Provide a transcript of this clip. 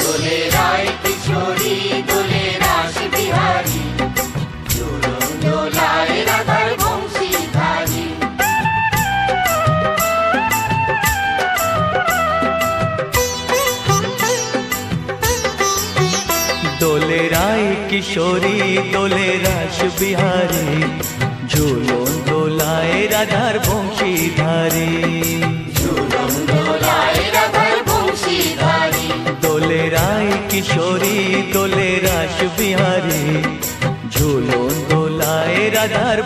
দোলে রায় কিশোরী দোলে রাস বিহারী, ঝুলন দোলায় রাধার বংশীধারী। দোলে রায় কিশোরী দোলে রাস বিহারী, ঝুলন দোলায় রাধার বংশীধারী। ঝুলন দোলায় রাধার বংশীধারী। দোলে রায় কিশোরী দোলে রাস বিহারী, ঝুলন দোলায় রাধার